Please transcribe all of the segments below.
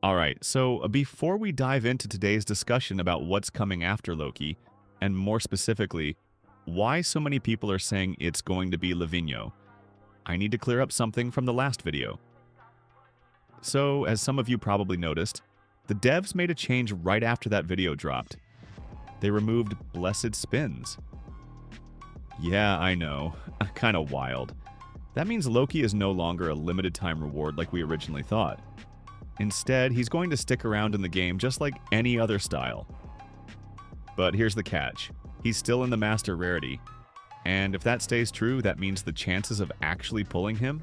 All right, so before we dive into today's discussion about what's coming after Loki, and more specifically, why so many people are saying it's going to be Lavinho, I need to clear up something from the last video. So, as some of you probably noticed, the devs made a change right after that video dropped. They removed blessed spins. Yeah, I know, kinda wild. That means Loki is no longer a limited time reward like we originally thought. Instead, he's going to stick around in the game just like any other style. But here's the catch. He's still in the master rarity. And if that stays true, that means the chances of actually pulling him?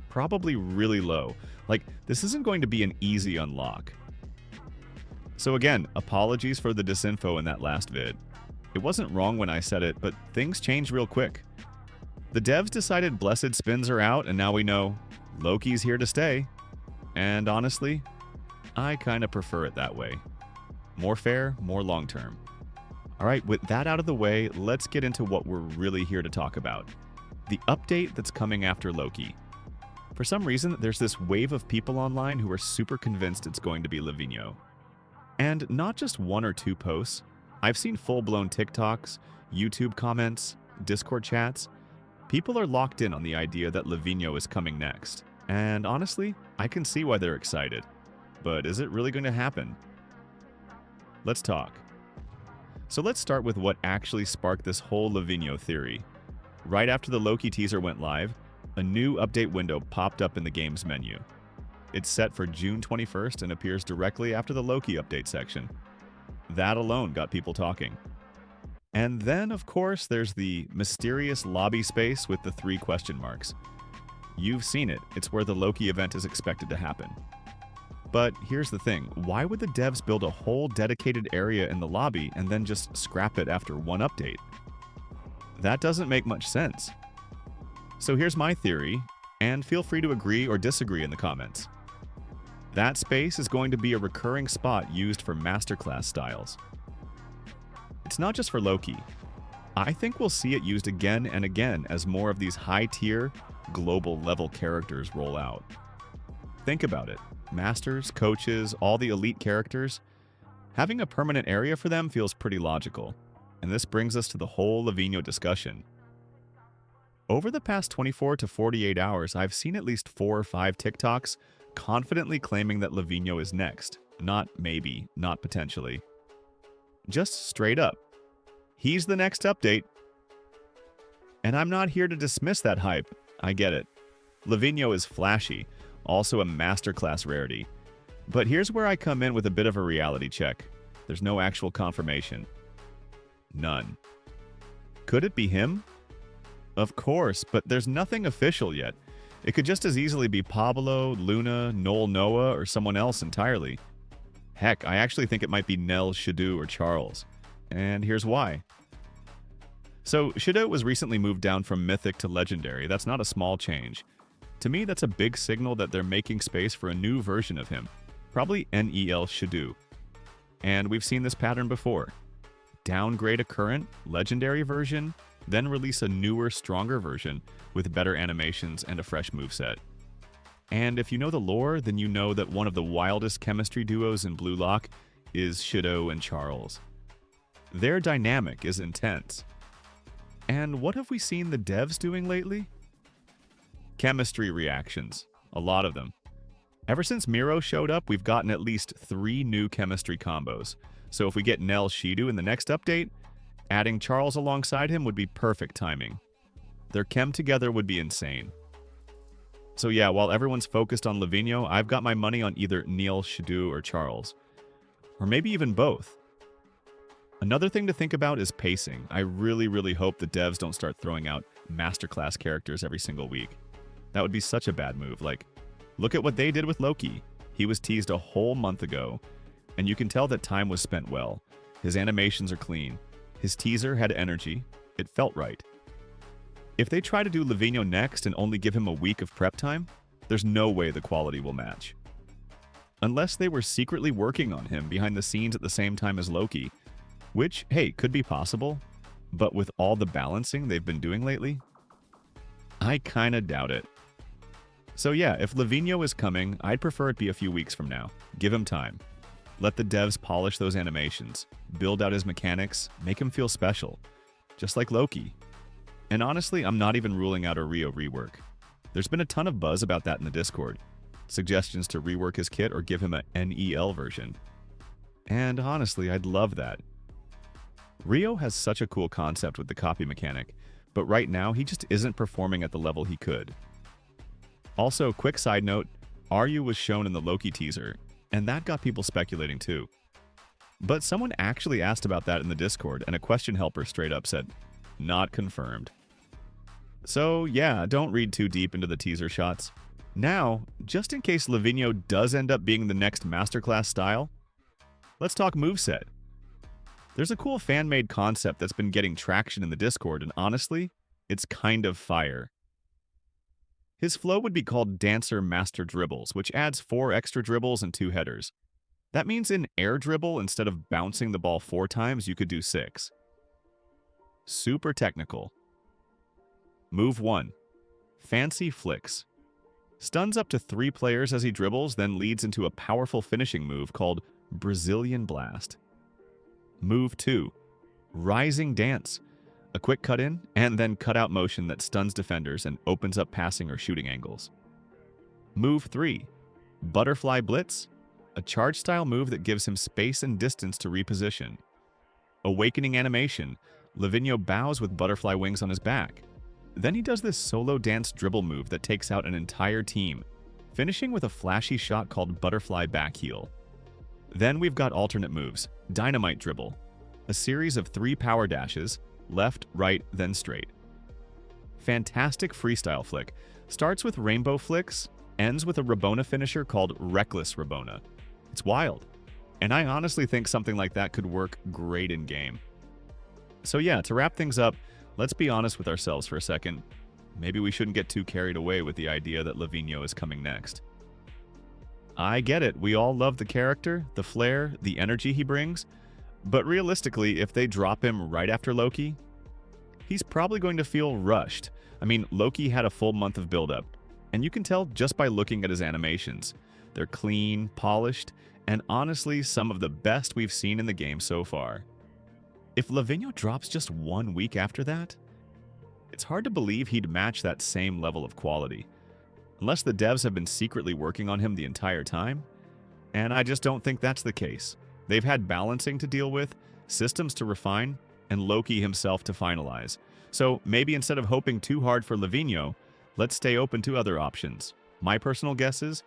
Probably really low. Like, this isn't going to be an easy unlock. So again, apologies for the disinfo in that last vid. It wasn't wrong when I said it, but things changed real quick. The devs decided blessed spins are out, and now we know Loki's here to stay. And honestly, I kinda prefer it that way. More fair, more long-term. Alright, with that out of the way, let's get into what we're really here to talk about. The update that's coming after Loki. For some reason, there's this wave of people online who are super convinced it's going to be Lavinho. And not just one or two posts. I've seen full-blown TikToks, YouTube comments, Discord chats. People are locked in on the idea that Lavinho is coming next. And honestly, I can see why they're excited. But is it really going to happen? Let's talk. So let's start with what actually sparked this whole Lavinho theory. Right after the Loki teaser went live, a new update window popped up in the game's menu. It's set for June 21st and appears directly after the Loki update section. That alone got people talking. And then, of course, there's the mysterious lobby space with the 3 question marks. You've seen it. It's where the Loki event is expected to happen. But here's the thing. Why would the devs build a whole dedicated area in the lobby and then just scrap it after one update? That doesn't make much sense. So here's my theory, and feel free to agree or disagree in the comments. That space is going to be a recurring spot used for masterclass styles. It's not just for Loki. I think we'll see it used again and again as more of these high-tier, global-level characters roll out. Think about it. Masters, coaches, all the elite characters. Having a permanent area for them feels pretty logical. And this brings us to the whole Lavinho discussion. Over the past 24 to 48 hours, I've seen at least 4 or 5 TikToks confidently claiming that Lavinho is next. Not maybe, not potentially. Just straight up. He's the next update. And I'm not here to dismiss that hype. I get it. Lavinho is flashy, also a masterclass rarity. But here's where I come in with a bit of a reality check. There's no actual confirmation. None. Could it be him? Of course, but there's nothing official yet. It could just as easily be Pablo, Luna, Noel Noah, or someone else entirely. Heck, I actually think it might be Nell, Shadu, or Charles. And here's why. So, Shadu was recently moved down from Mythic to Legendary. That's not a small change. To me, that's a big signal that they're making space for a new version of him. Probably NEL Shadu. And we've seen this pattern before. Downgrade a current, Legendary version, then release a newer, stronger version with better animations and a fresh moveset. And if you know the lore, then you know that one of the wildest chemistry duos in Blue Lock is Shadu and Charles. Their dynamic is intense. And what have we seen the devs doing lately? Chemistry reactions. A lot of them. Ever since Miro showed up, we've gotten at least 3 new chemistry combos. So if we get Nell Shidu in the next update, adding Charles alongside him would be perfect timing. Their chem together would be insane. So yeah, while everyone's focused on Lavinho, I've got my money on either Neil, Shadu, or Charles. Or maybe even both. Another thing to think about is pacing. I really hope the devs don't start throwing out masterclass characters every single week. That would be such a bad move. Like, look at what they did with Loki. He was teased a whole month ago, and you can tell that time was spent well. His animations are clean. His teaser had energy. It felt right. If they try to do Lavinho next and only give him a week of prep time, there's no way the quality will match. Unless they were secretly working on him behind the scenes at the same time as Loki, which, hey, could be possible, but with all the balancing they've been doing lately, I kinda doubt it. So yeah, if Lavinho is coming, I'd prefer it be a few weeks from now. Give him time. Let the devs polish those animations, build out his mechanics, make him feel special. Just like Loki. And honestly, I'm not even ruling out a Rio rework. There's been a ton of buzz about that in the Discord. Suggestions to rework his kit or give him a NEL version. And honestly, I'd love that. Rio has such a cool concept with the copy mechanic, but right now he just isn't performing at the level he could. Also, quick side note, Ryu was shown in the Loki teaser, and that got people speculating too. But someone actually asked about that in the Discord, and a question helper straight up said, "Not confirmed." So yeah, don't read too deep into the teaser shots. Now, just in case Lavinho does end up being the next masterclass style, let's talk moveset. There's a cool fan-made concept that's been getting traction in the Discord, and honestly, it's kind of fire. His flow would be called Dancer Master Dribbles, which adds 4 extra dribbles and 2 headers. That means in air dribble, instead of bouncing the ball 4 times, you could do 6. Super technical. Move 1. Fancy Flicks. Stuns up to 3 players as he dribbles, then leads into a powerful finishing move called Brazilian Blast. Move 2. Rising Dance. A quick cut-in and then cut-out motion that stuns defenders and opens up passing or shooting angles. Move 3. Butterfly Blitz. A charge-style move that gives him space and distance to reposition. Awakening Animation. Lavinho bows with butterfly wings on his back. Then he does this solo dance dribble move that takes out an entire team, finishing with a flashy shot called Butterfly Backheel. Then we've got alternate moves, Dynamite Dribble, a series of 3 power dashes, left, right, then straight. Fantastic freestyle flick, starts with rainbow flicks, ends with a Rabona finisher called Reckless Rabona. It's wild, and I honestly think something like that could work great in game. So yeah, to wrap things up, let's be honest with ourselves for a second. Maybe we shouldn't get too carried away with the idea that Lavinho is coming next. I get it, we all love the character, the flair, the energy he brings, but realistically, if they drop him right after Loki, he's probably going to feel rushed. I mean, Loki had a full month of build-up, and you can tell just by looking at his animations. They're clean, polished, and honestly some of the best we've seen in the game so far. If Lavinho drops just 1 week after that, it's hard to believe he'd match that same level of quality. Unless the devs have been secretly working on him the entire time, and I just don't think that's the case. They've had balancing to deal with, systems to refine, and Loki himself to finalize. So maybe instead of hoping too hard for Lavinho, let's stay open to other options. My personal guesses,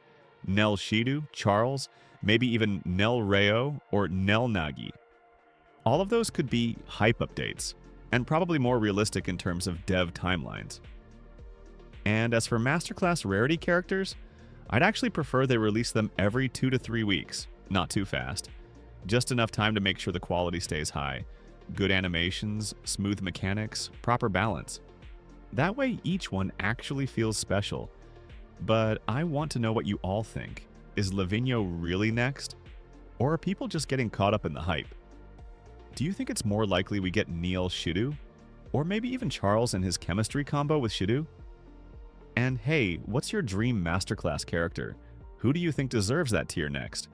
Nel Shidu, Charles, maybe even Nel Reo or Nel Nagi. All of those could be hype updates, and probably more realistic in terms of dev timelines. And as for Masterclass rarity characters, I'd actually prefer they release them every 2 to 3 weeks, not too fast. Just enough time to make sure the quality stays high. Good animations, smooth mechanics, proper balance. That way each one actually feels special. But I want to know what you all think. Is Lavinho really next? Or are people just getting caught up in the hype? Do you think it's more likely we get Neil Shidu? Or maybe even Charles and his chemistry combo with Shidu? And hey, what's your dream Masterclass character? Who do you think deserves that tier next?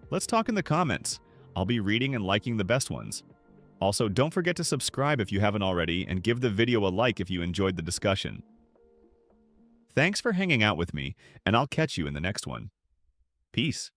Let's talk in the comments. I'll be reading and liking the best ones. Also, don't forget to subscribe if you haven't already, and give the video a like if you enjoyed the discussion. Thanks for hanging out with me, and I'll catch you in the next one. Peace.